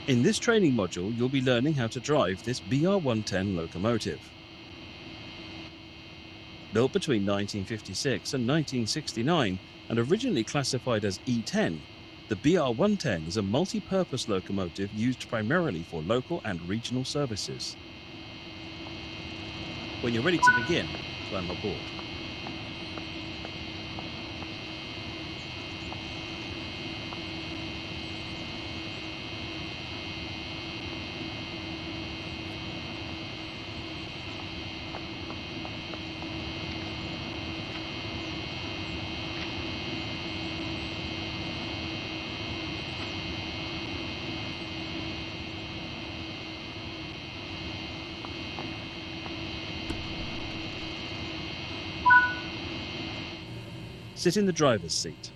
In this training module, you'll be learning how to drive this BR-110 locomotive. Built between 1956 and 1969 and originally classified as E10, the BR-110 is a multi-purpose locomotive used primarily for local and regional services. When you're ready to begin, climb aboard. Sit in the driver's seat.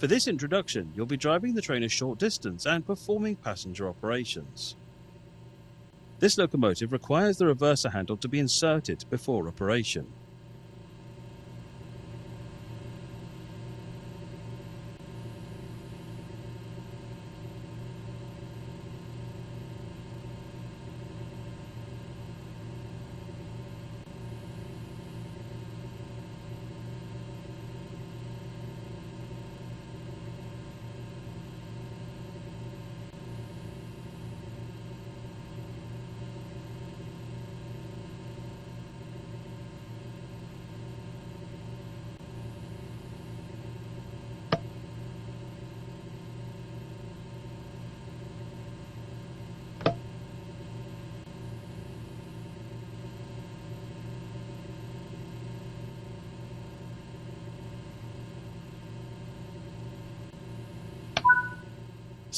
For this introduction, you'll be driving the train a short distance and performing passenger operations. This locomotive requires the reverser handle to be inserted before operation.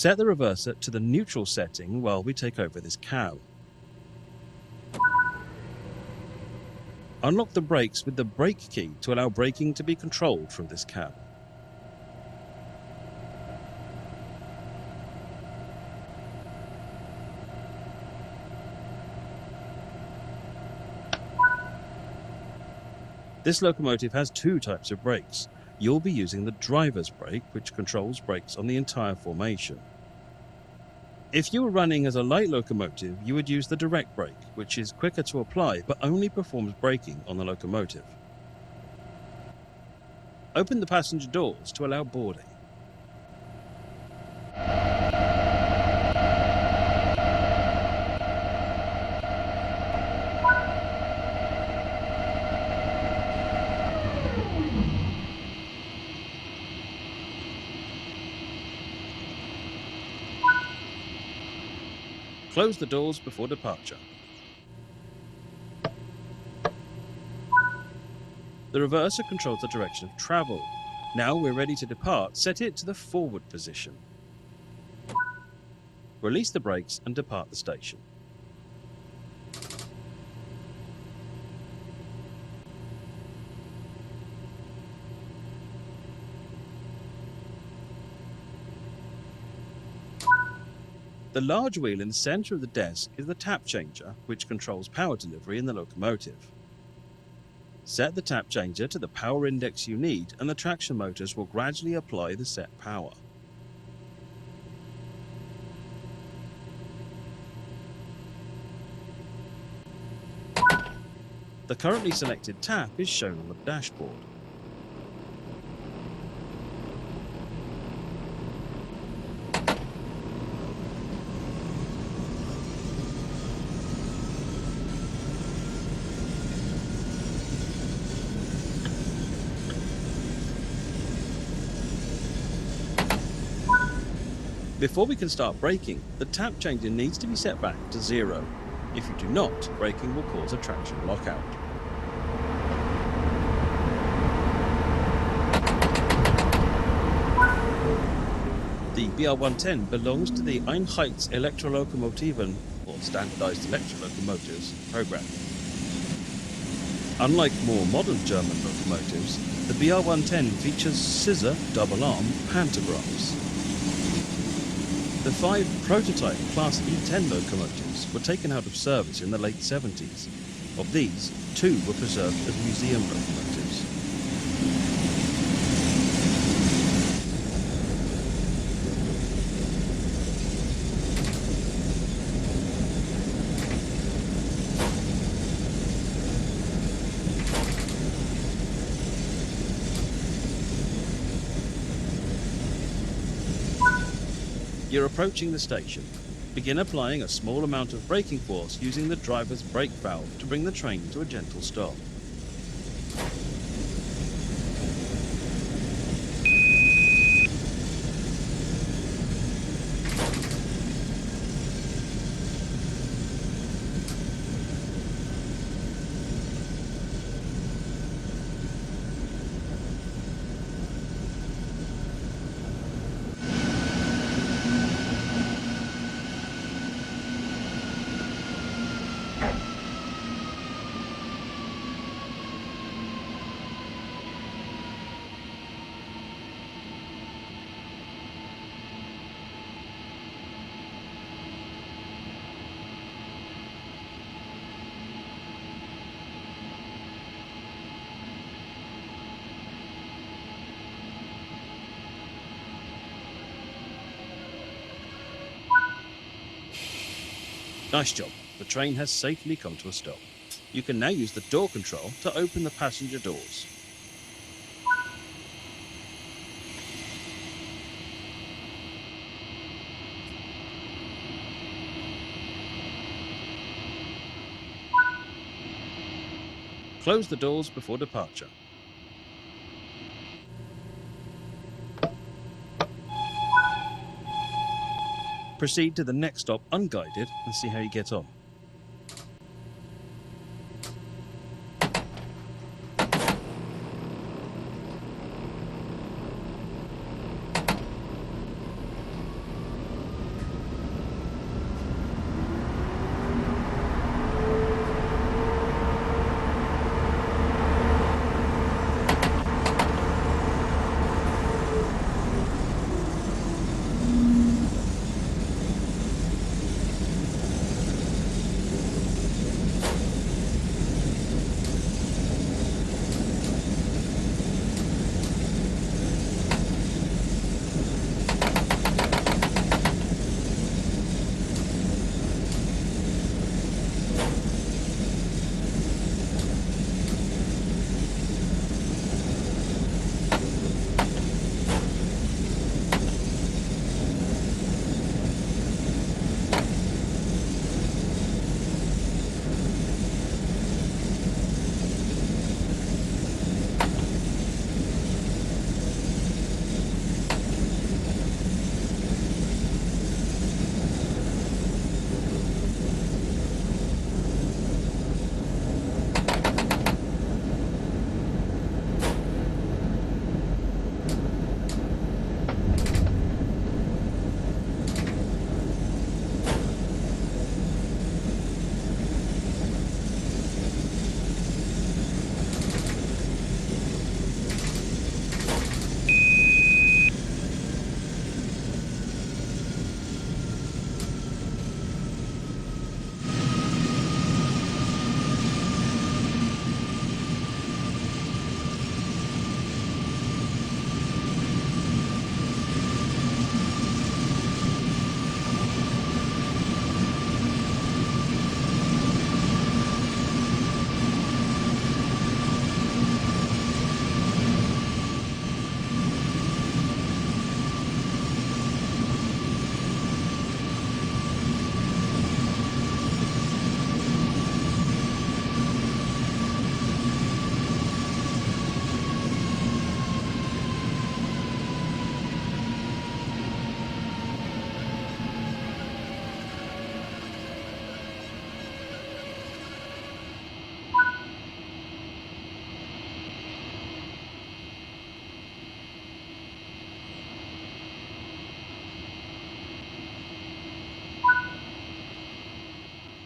Set the reverser to the neutral setting while we take over this cow. Unlock the brakes with the brake key to allow braking to be controlled from this cow. This locomotive has two types of brakes. You'll be using the driver's brake, which controls brakes on the entire formation. If you were running as a light locomotive, you would use the direct brake, which is quicker to apply but only performs braking on the locomotive. Open the passenger doors to allow boarding. Close the doors before departure. The reverser controls the direction of travel. Now we're ready to depart, set it to the forward position. Release the brakes and depart the station. The large wheel in the center of the desk is the tap changer, which controls power delivery in the locomotive. Set the tap changer to the power index you need, and the traction motors will gradually apply the set power. The currently selected tap is shown on the dashboard. Before we can start braking, the tap changer needs to be set back to 0. If you do not, braking will cause a traction lockout. The BR110 belongs to the Einheits-Elektrolokomotiven, or Standardized Electrolocomotives, program. Unlike more modern German locomotives, the BR110 features scissor double-arm pantographs. The 5 prototype Class E10 locomotives were taken out of service in the late 70s. Of these, 2 were preserved as museum locomotives. You're approaching the station. Begin applying a small amount of braking force using the driver's brake valve to bring the train to a gentle stop. Nice job. The train has safely come to a stop. You can now use the door control to open the passenger doors. Close the doors before departure. Proceed to the next stop unguided and see how you get on.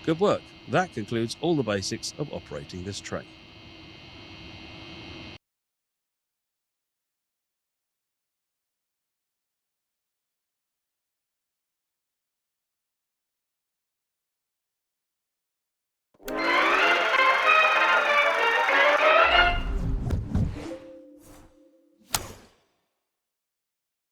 Good work. That concludes all the basics of operating this train.